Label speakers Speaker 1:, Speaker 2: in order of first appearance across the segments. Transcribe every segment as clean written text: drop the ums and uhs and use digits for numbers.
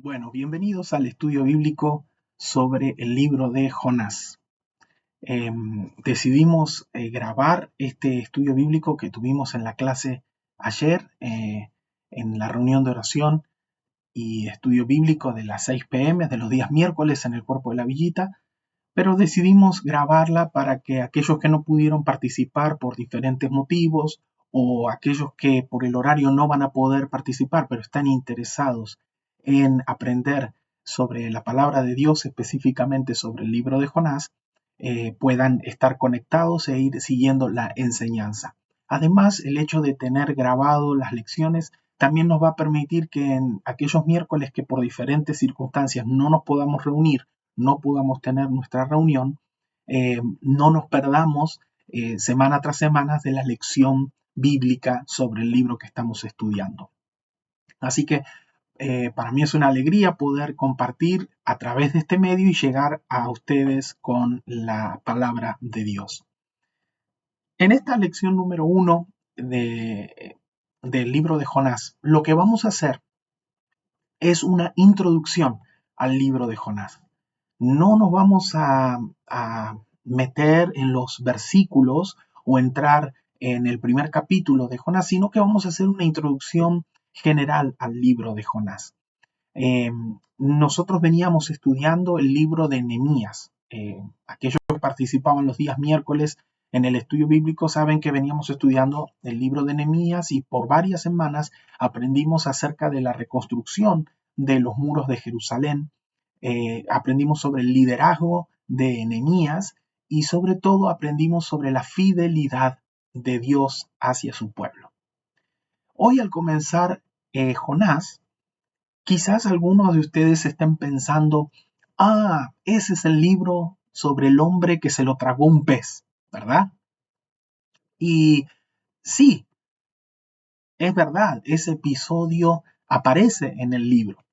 Speaker 1: Bueno, bienvenidos al estudio bíblico sobre el libro de Jonás. Decidimos grabar este estudio bíblico que tuvimos en la clase ayer, en la reunión de oración y estudio bíblico de las 6 p.m. de los días miércoles en el Cuerpo de la Villita, pero decidimos grabarla para que aquellos que no pudieron participar por diferentes motivos o aquellos que por el horario no van a poder participar, pero están interesados en aprender sobre la palabra de Dios, específicamente sobre el libro de Jonás, puedan estar conectados e ir siguiendo la enseñanza. Además, el hecho de tener grabado las lecciones también nos va a permitir que en aquellos miércoles que por diferentes circunstancias no nos podamos reunir, no podamos tener nuestra reunión, no nos perdamos semana tras semana de la lección bíblica sobre el libro que estamos estudiando. Así que para mí es una alegría poder compartir a través de este medio y llegar a ustedes con la palabra de Dios. En esta lección número 1 del libro de Jonás, lo que vamos a hacer es una introducción al libro de Jonás. No nos vamos a meter en los versículos o entrar en el primer capítulo de Jonás, sino que vamos a hacer una introducción general al libro de Jonás. Nosotros veníamos estudiando el libro de Nehemías. Aquellos que participaban los días miércoles en el estudio bíblico saben que veníamos estudiando el libro de Nehemías y por varias semanas aprendimos acerca de la reconstrucción de los muros de Jerusalén. Aprendimos sobre el liderazgo de Nehemías y sobre todo aprendimos sobre la fidelidad de Dios hacia su pueblo. Hoy al comenzar Jonás, quizás algunos de ustedes estén pensando, ese es el libro sobre el hombre que se lo tragó un pez, ¿verdad? Y sí, es verdad, ese episodio aparece en el libro,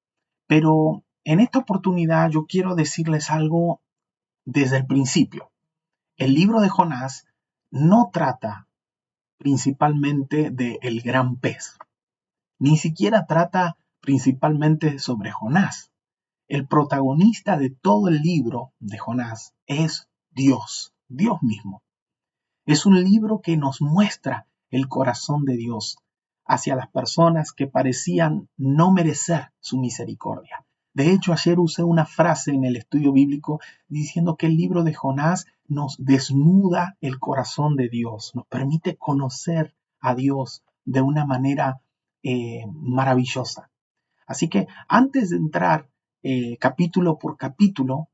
Speaker 1: pero en esta oportunidad yo quiero decirles algo desde el principio. El libro de Jonás no trata principalmente del gran pez, ni siquiera trata principalmente sobre Jonás. El protagonista de todo el libro de Jonás es Dios, Dios mismo. Es un libro que nos muestra el corazón de Dios hacia las personas que parecían no merecer su misericordia. De hecho, ayer usé una frase en el estudio bíblico diciendo que el libro de Jonás nos desnuda el corazón de Dios, nos permite conocer a Dios de una manera maravillosa. Así que antes de entrar capítulo por capítulo,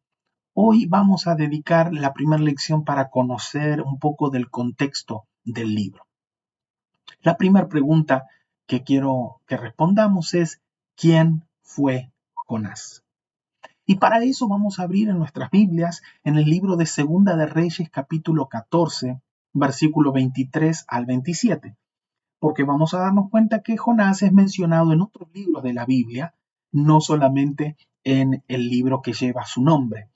Speaker 1: hoy vamos a dedicar la primera lección para conocer un poco del contexto del libro. La primera pregunta que quiero que respondamos es, ¿quién fue Jonás? Y para eso vamos a abrir en nuestras Biblias en el libro de Segunda de Reyes, capítulo 14, versículo 23 al 27, porque vamos a darnos cuenta que Jonás es mencionado en otros libros de la Biblia, no solamente en el libro que lleva su nombre.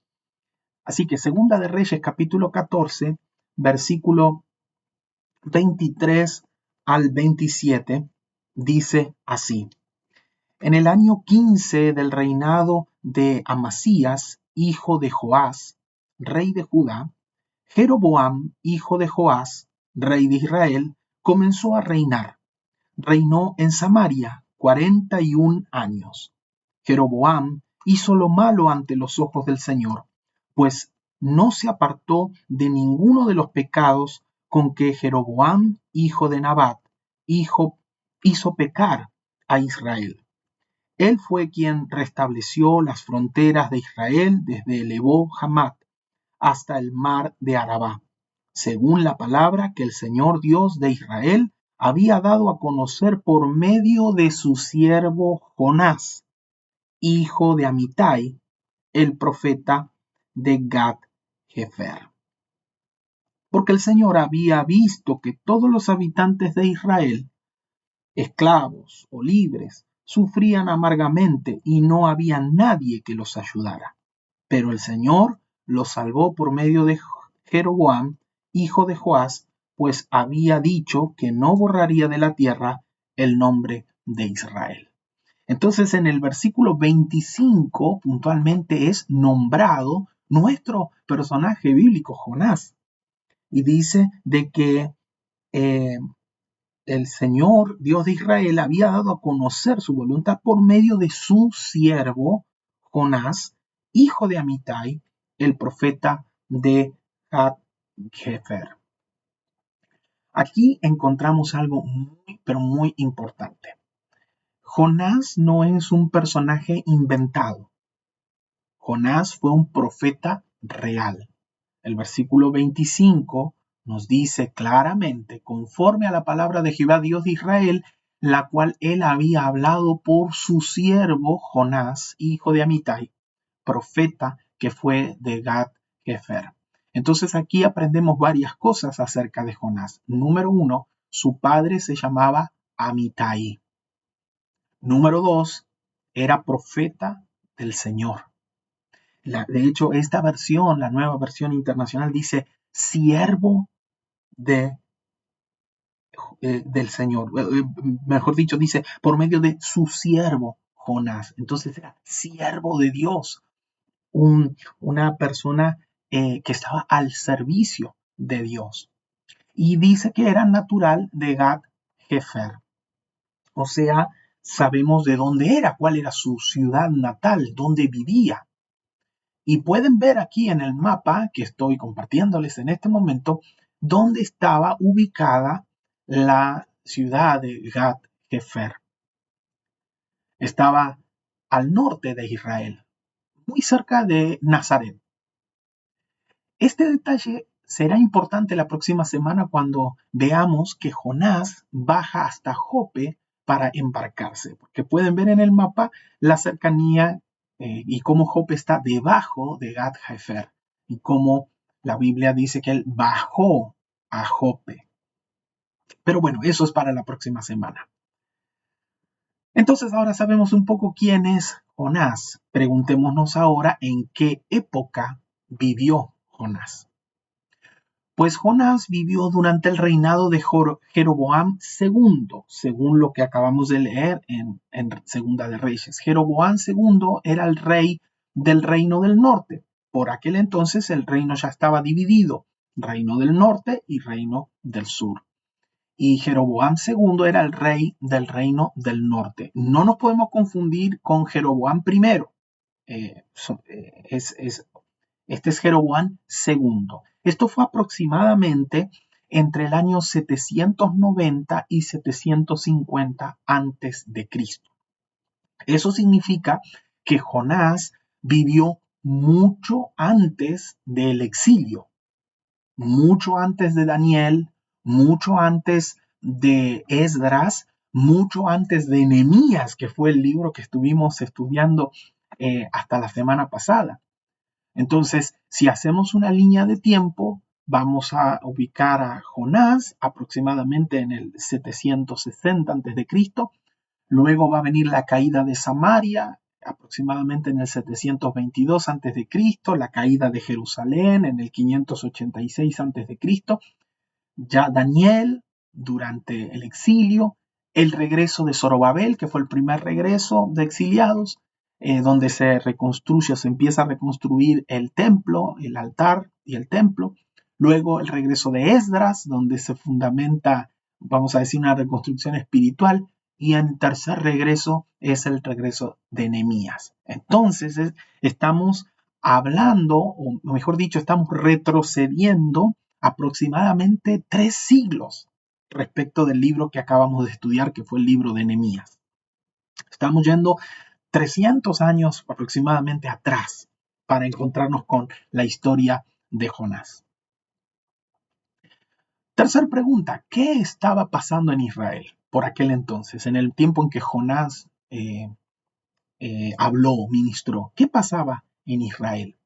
Speaker 1: Así que Segunda de Reyes capítulo 14, versículo 23 al 27, dice así. En el año 15 del reinado de Amasías, hijo de Joás, rey de Judá, Jeroboam, hijo de Joás, rey de Israel, comenzó a reinar. Reinó en Samaria 41 años. Jeroboam hizo lo malo ante los ojos del Señor, pues no se apartó de ninguno de los pecados con que Jeroboam, hijo de Nabat, hizo pecar a Israel. Él fue quien restableció las fronteras de Israel desde el Ebó Hamat hasta el mar de Arabá, según la palabra que el Señor Dios de Israel había dado a conocer por medio de su siervo Jonás, hijo de Amitai, el profeta de Gat-Hefer. Porque el Señor había visto que todos los habitantes de Israel, esclavos o libres, sufrían amargamente y no había nadie que los ayudara. Pero el Señor los salvó por medio de Jeroboam, hijo de Joás, pues había dicho que no borraría de la tierra el nombre de Israel. Entonces en el versículo 25 puntualmente es nombrado nuestro personaje bíblico, Jonás. Y dice de que eh, el Señor, Dios de Israel, había dado a conocer su voluntad por medio de su siervo Jonás, hijo de Amitai, el profeta de Gat-Hefer. Aquí encontramos algo muy, pero muy importante. Jonás no es un personaje inventado. Jonás fue un profeta real. El versículo 25 nos dice claramente, conforme a la palabra de Jehová Dios de Israel, la cual él había hablado por su siervo Jonás, hijo de Amitai, profeta que fue de Gat-Hefer. Entonces aquí aprendemos varias cosas acerca de Jonás. Número 1, su padre se llamaba Amitai. Número 2, era profeta del Señor. De hecho, esta versión, la nueva versión internacional, dice siervo de, del Señor. Mejor dicho, dice por medio de su siervo Jonás. Entonces era siervo de Dios, una persona que estaba al servicio de Dios. Y dice que era natural de Gat-Hefer. O sea, sabemos de dónde era, cuál era su ciudad natal, dónde vivía. Y pueden ver aquí en el mapa que estoy compartiéndoles en este momento dónde estaba ubicada la ciudad de Gat-Hefer. Estaba al norte de Israel, muy cerca de Nazaret. Este detalle será importante la próxima semana cuando veamos que Jonás baja hasta Jope para embarcarse, porque pueden ver en el mapa la cercanía y cómo Jope está debajo de Gat-Hefer y cómo la Biblia dice que él bajó a Jope. Pero bueno, eso es para la próxima semana. Entonces ahora sabemos un poco quién es Jonás. Preguntémonos ahora en qué época vivió Jonás. Pues Jonás vivió durante el reinado de Jeroboam II, según lo que acabamos de leer en Segunda de Reyes. Jeroboam II era el rey del reino del norte. Por aquel entonces el reino ya estaba dividido, reino del norte y reino del sur. Y Jeroboam II era el rey del reino del norte. No nos podemos confundir con Jeroboam I. Este es Jeroboam II. Esto fue aproximadamente entre el año 790 y 750 antes de Cristo. Eso significa que Jonás vivió mucho antes del exilio, mucho antes de Daniel, mucho antes de Esdras, mucho antes de Nehemías, que fue el libro que estuvimos estudiando hasta la semana pasada. Entonces, si hacemos una línea de tiempo, vamos a ubicar a Jonás aproximadamente en el 760 a.C. Luego va a venir la caída de Samaria aproximadamente en el 722 a.C., la caída de Jerusalén en el 586 a.C., ya Daniel durante el exilio, el regreso de Zorobabel, que fue el primer regreso de exiliados, donde se reconstruye, se empieza a reconstruir el templo, el altar y el templo. Luego el regreso de Esdras, donde se fundamenta, vamos a decir, una reconstrucción espiritual. Y en tercer regreso es el regreso de Nehemías. Entonces estamos hablando, o mejor dicho, estamos retrocediendo aproximadamente 3 siglos respecto del libro que acabamos de estudiar, que fue el libro de Nehemías. Estamos yendo 300 años aproximadamente atrás para encontrarnos con la historia de Jonás. Tercer pregunta, ¿qué estaba pasando en Israel por aquel entonces, en el tiempo en que Jonás habló, ministró? ¿Qué pasaba en Israel?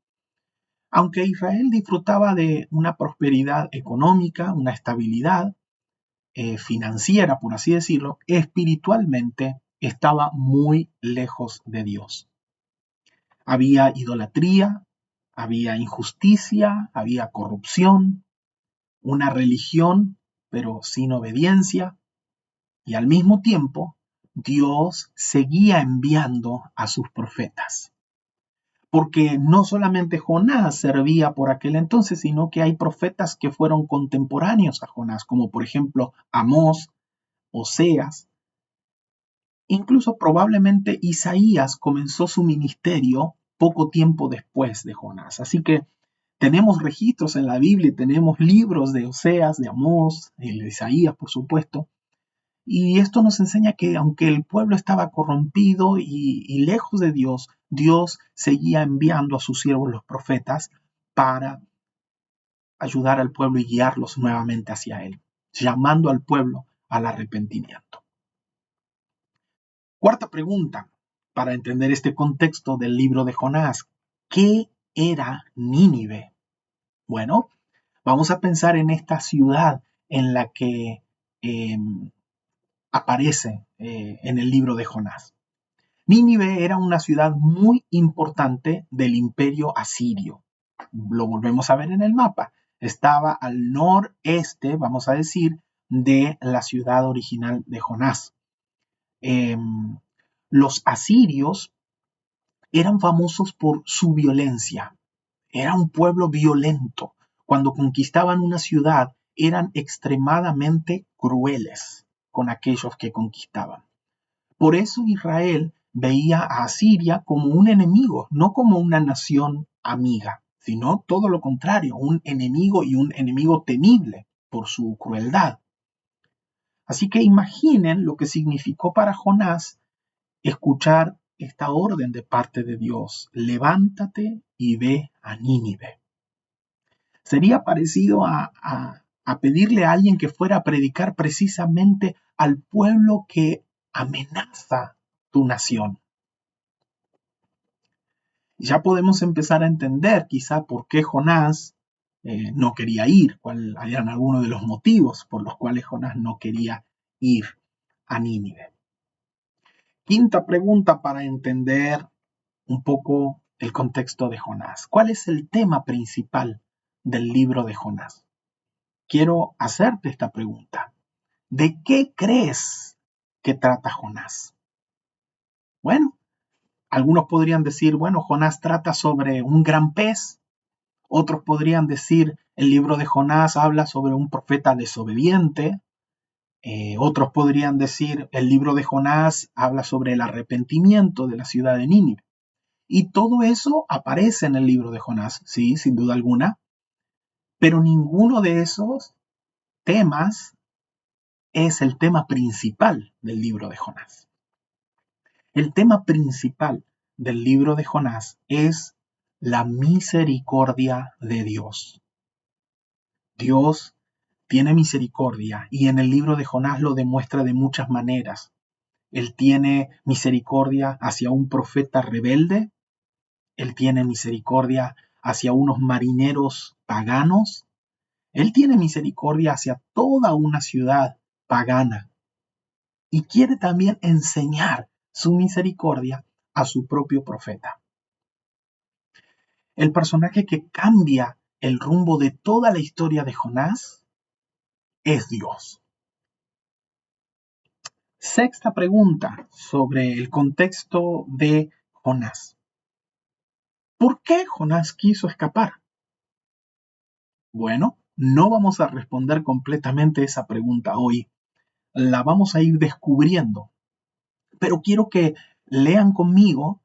Speaker 1: Aunque Israel disfrutaba de una prosperidad económica, una estabilidad financiera, por así decirlo, espiritualmente estaba muy lejos de Dios. Había idolatría, había injusticia, había corrupción, una religión, pero sin obediencia, y al mismo tiempo Dios seguía enviando a sus profetas. Porque no solamente Jonás servía por aquel entonces, sino que hay profetas que fueron contemporáneos a Jonás, como por ejemplo Amós, Oseas. Incluso probablemente Isaías comenzó su ministerio poco tiempo después de Jonás. Así que tenemos registros en la Biblia, tenemos libros de Oseas, de Amós, de Isaías, por supuesto. Y esto nos enseña que aunque el pueblo estaba corrompido y lejos de Dios, Dios seguía enviando a sus siervos los profetas para ayudar al pueblo y guiarlos nuevamente hacia Él, llamando al pueblo al arrepentimiento. Cuarta pregunta, para entender este contexto del libro de Jonás. ¿Qué era Nínive? Bueno, vamos a pensar en esta ciudad en la que aparece en el libro de Jonás. Nínive era una ciudad muy importante del imperio asirio. Lo volvemos a ver en el mapa. Estaba al noreste, vamos a decir, de la ciudad original de Jonás. Los asirios eran famosos por su violencia. Era un pueblo violento. Cuando conquistaban una ciudad, eran extremadamente crueles con aquellos que conquistaban. Por eso Israel veía a Asiria como un enemigo, no como una nación amiga, sino todo lo contrario, un enemigo y un enemigo temible por su crueldad. Así que imaginen lo que significó para Jonás escuchar esta orden de parte de Dios: levántate y ve a Nínive. Sería parecido a pedirle a alguien que fuera a predicar precisamente al pueblo que amenaza tu nación. Ya podemos empezar a entender quizá por qué Jonás no quería ir, cuáles eran algunos de los motivos por los cuales Jonás no quería ir a Nínive. Quinta pregunta para entender un poco el contexto de Jonás. ¿Cuál es el tema principal del libro de Jonás? Quiero hacerte esta pregunta. ¿De qué crees que trata Jonás? Bueno, algunos podrían decir, bueno, Jonás trata sobre un gran pez. Otros podrían decir, el libro de Jonás habla sobre un profeta desobediente. Otros podrían decir, el libro de Jonás habla sobre el arrepentimiento de la ciudad de Nínive. Y todo eso aparece en el libro de Jonás, sí, sin duda alguna. Pero ninguno de esos temas es el tema principal del libro de Jonás. El tema principal del libro de Jonás es la misericordia de Dios. Dios tiene misericordia y en el libro de Jonás lo demuestra de muchas maneras. Él tiene misericordia hacia un profeta rebelde, Él tiene misericordia hacia unos marineros paganos, Él tiene misericordia hacia toda una ciudad pagana y quiere también enseñar su misericordia a su propio profeta. El personaje que cambia el rumbo de toda la historia de Jonás es Dios. Sexta pregunta sobre el contexto de Jonás. ¿Por qué Jonás quiso escapar? Bueno, no vamos a responder completamente esa pregunta hoy. La vamos a ir descubriendo. Pero quiero que lean conmigo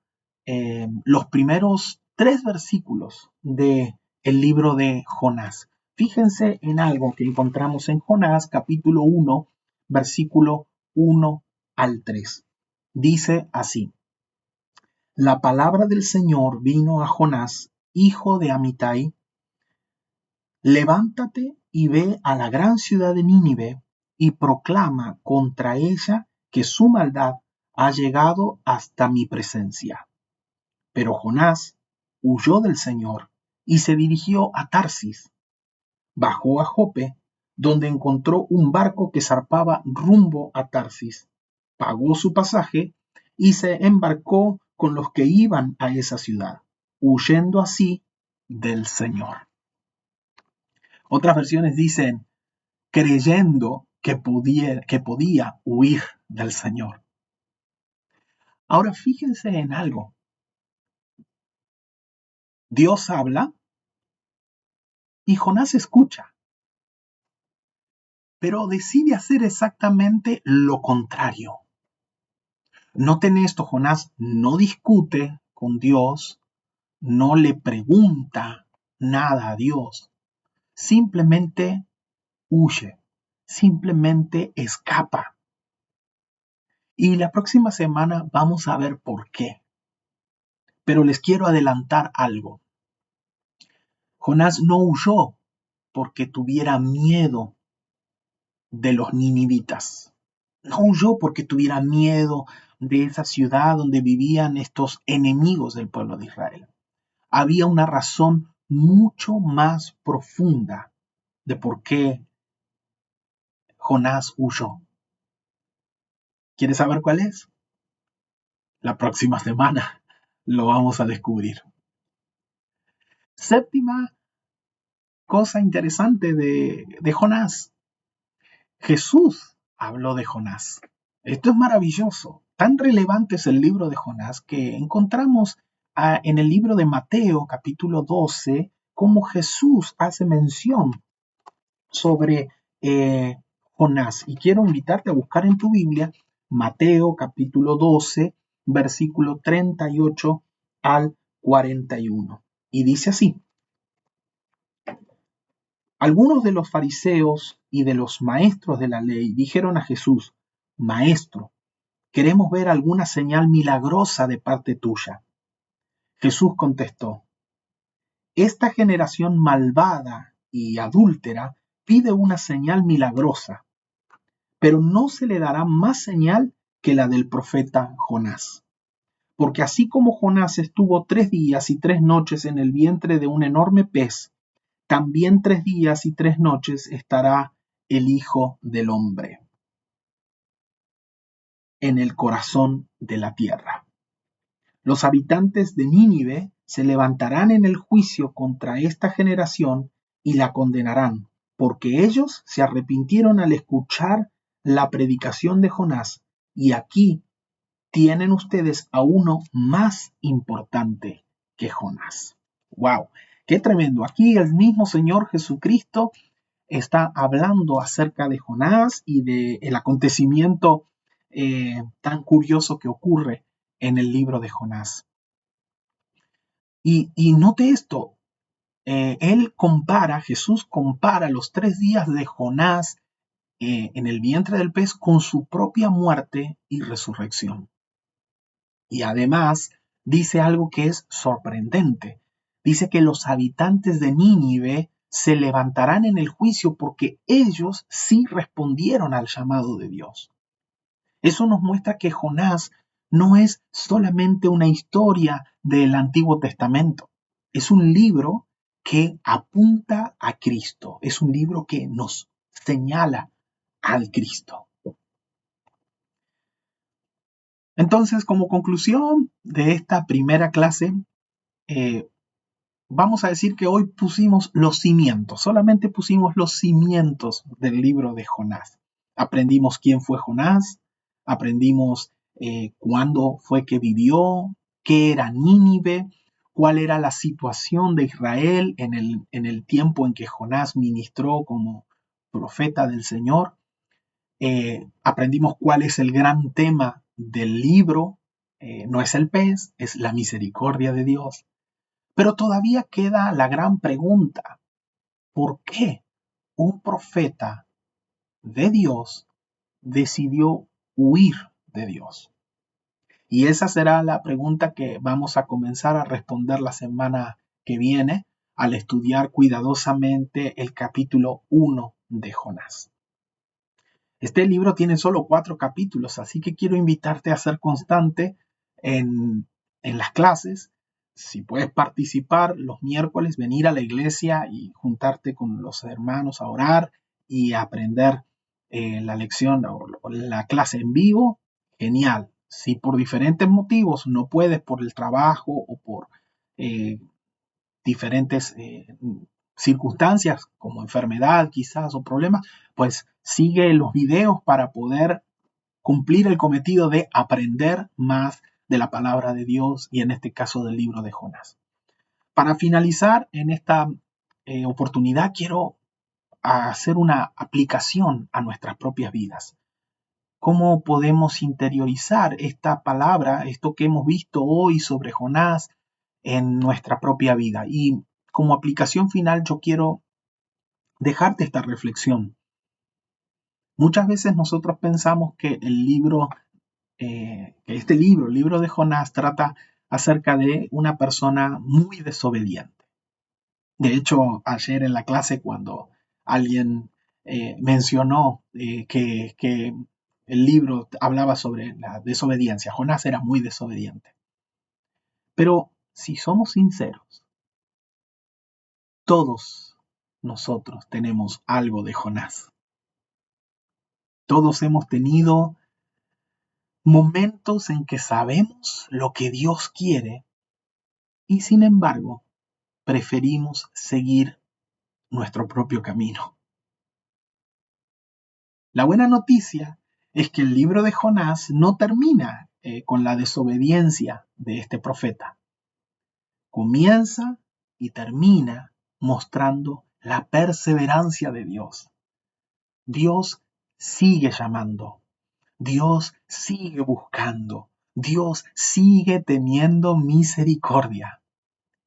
Speaker 1: los primeros 3 versículos del libro de Jonás. Fíjense en algo que encontramos en Jonás, capítulo 1, versículo 1 al 3. Dice así: La palabra del Señor vino a Jonás, hijo de Amitai: levántate y ve a la gran ciudad de Nínive y proclama contra ella que su maldad ha llegado hasta mi presencia. Pero Jonás huyó del Señor y se dirigió a Tarsis. Bajó a Jope, donde encontró un barco que zarpaba rumbo a Tarsis. Pagó su pasaje y se embarcó con los que iban a esa ciudad, huyendo así del Señor. Otras versiones dicen, creyendo que podía huir del Señor. Ahora fíjense en algo. Dios habla y Jonás escucha, pero decide hacer exactamente lo contrario. Noten esto, Jonás no discute con Dios, no le pregunta nada a Dios, simplemente huye, simplemente escapa. Y la próxima semana vamos a ver por qué. Pero les quiero adelantar algo. Jonás no huyó porque tuviera miedo de los ninivitas. No huyó porque tuviera miedo de esa ciudad donde vivían estos enemigos del pueblo de Israel. Había una razón mucho más profunda de por qué Jonás huyó. ¿Quieres saber cuál es? La próxima semana lo vamos a descubrir. Séptima cosa interesante de Jonás. Jesús habló de Jonás. Esto es maravilloso. Tan relevante es el libro de Jonás que encontramos en el libro de Mateo, capítulo 12, cómo Jesús hace mención sobre Jonás. Y quiero invitarte a buscar en tu Biblia Mateo, capítulo 12, versículo 38 al 41. Y dice así: Algunos de los fariseos y de los maestros de la ley dijeron a Jesús: Maestro, queremos ver alguna señal milagrosa de parte tuya. Jesús contestó: Esta generación malvada y adúltera pide una señal milagrosa, pero no se le dará más señal que la del profeta Jonás. Porque así como Jonás estuvo 3 días y 3 noches en el vientre de un enorme pez, también 3 días y 3 noches estará el Hijo del Hombre en el corazón de la tierra. Los habitantes de Nínive se levantarán en el juicio contra esta generación y la condenarán, porque ellos se arrepintieron al escuchar la predicación de Jonás, y aquí tienen ustedes a uno más importante que Jonás. ¡Wow! ¡Qué tremendo! Aquí el mismo Señor Jesucristo está hablando acerca de Jonás y del acontecimiento tan curioso que ocurre en el libro de Jonás. Y note esto, Jesús compara los 3 días de Jonás en el vientre del pez con su propia muerte y resurrección. Y además dice algo que es sorprendente. Dice que los habitantes de Nínive se levantarán en el juicio porque ellos sí respondieron al llamado de Dios. Eso nos muestra que Jonás no es solamente una historia del Antiguo Testamento. Es un libro que apunta a Cristo. Es un libro que nos señala al Cristo. Entonces, como conclusión de esta primera clase, vamos a decir que hoy pusimos los cimientos, solamente pusimos los cimientos del libro de Jonás. Aprendimos quién fue Jonás, aprendimos cuándo fue que vivió, qué era Nínive, cuál era la situación de Israel en el tiempo en que Jonás ministró como profeta del Señor. Aprendimos cuál es el gran tema del libro. No es el pez, es la misericordia de Dios. Pero todavía queda la gran pregunta: ¿por qué un profeta de Dios decidió huir de Dios? Y esa será la pregunta que vamos a comenzar a responder la semana que viene al estudiar cuidadosamente el capítulo 1 de Jonás. Este libro tiene solo 4 capítulos, así que quiero invitarte a ser constante en las clases. Si puedes participar los miércoles, venir a la iglesia y juntarte con los hermanos a orar y a aprender la lección o la clase en vivo, genial. Si por diferentes motivos no puedes, por el trabajo o por eh, diferentes circunstancias como enfermedad quizás o problemas, pues sigue los videos para poder cumplir el cometido de aprender más de la palabra de Dios y en este caso del libro de Jonás. Para finalizar en esta oportunidad quiero hacer una aplicación a nuestras propias vidas. ¿Cómo podemos interiorizar esta palabra, esto que hemos visto hoy sobre Jonás en nuestra propia vida? Y como aplicación final yo quiero dejarte esta reflexión. Muchas veces nosotros pensamos que el libro, el libro de Jonás, trata acerca de una persona muy desobediente. De hecho, ayer en la clase cuando alguien mencionó que el libro hablaba sobre la desobediencia, Jonás era muy desobediente. Pero si somos sinceros, todos nosotros tenemos algo de Jonás. Todos hemos tenido momentos en que sabemos lo que Dios quiere y sin embargo preferimos seguir nuestro propio camino. La buena noticia es que el libro de Jonás no termina con la desobediencia de este profeta. Comienza y termina mostrando la perseverancia de Dios. Dios sigue llamando. Dios sigue buscando. Dios sigue teniendo misericordia.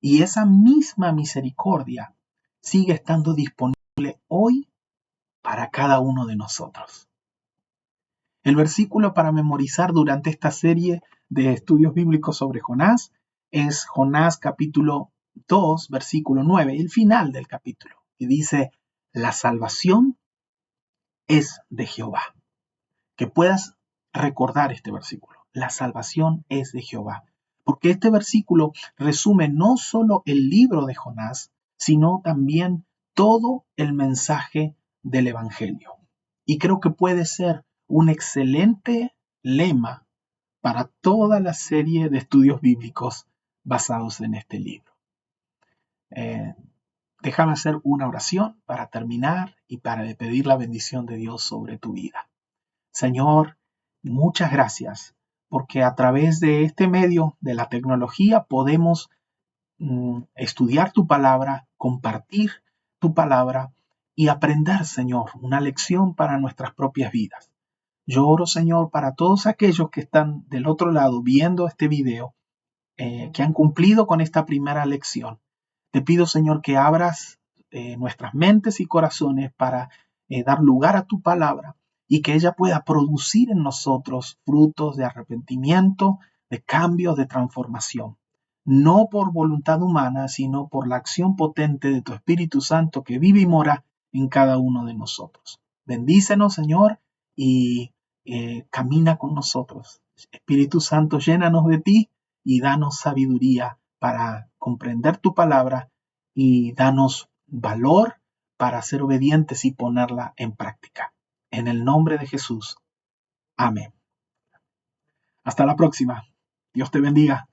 Speaker 1: Y esa misma misericordia sigue estando disponible hoy para cada uno de nosotros. El versículo para memorizar durante esta serie de estudios bíblicos sobre Jonás es Jonás capítulo 2, versículo 9, el final del capítulo, que dice, la salvación es de Jehová. Que puedas recordar este versículo. La salvación es de Jehová. Porque este versículo resume no solo el libro de Jonás, sino también todo el mensaje del Evangelio. Y creo que puede ser un excelente lema para toda la serie de estudios bíblicos basados en este libro. Déjame hacer una oración para terminar y para pedir la bendición de Dios sobre tu vida. Señor, muchas gracias, porque a través de este medio de la tecnología podemos estudiar tu palabra, compartir tu palabra y aprender, Señor, una lección para nuestras propias vidas. Yo oro, Señor, para todos aquellos que están del otro lado viendo este video, que han cumplido con esta primera lección. Te pido, Señor, que abras nuestras mentes y corazones para dar lugar a tu palabra y que ella pueda producir en nosotros frutos de arrepentimiento, de cambios, de transformación. No por voluntad humana, sino por la acción potente de tu Espíritu Santo que vive y mora en cada uno de nosotros. Bendícenos, Señor, y camina con nosotros. Espíritu Santo, llénanos de ti y danos sabiduría para comprender tu palabra y danos valor para ser obedientes y ponerla en práctica. En el nombre de Jesús. Amén. Hasta la próxima. Dios te bendiga.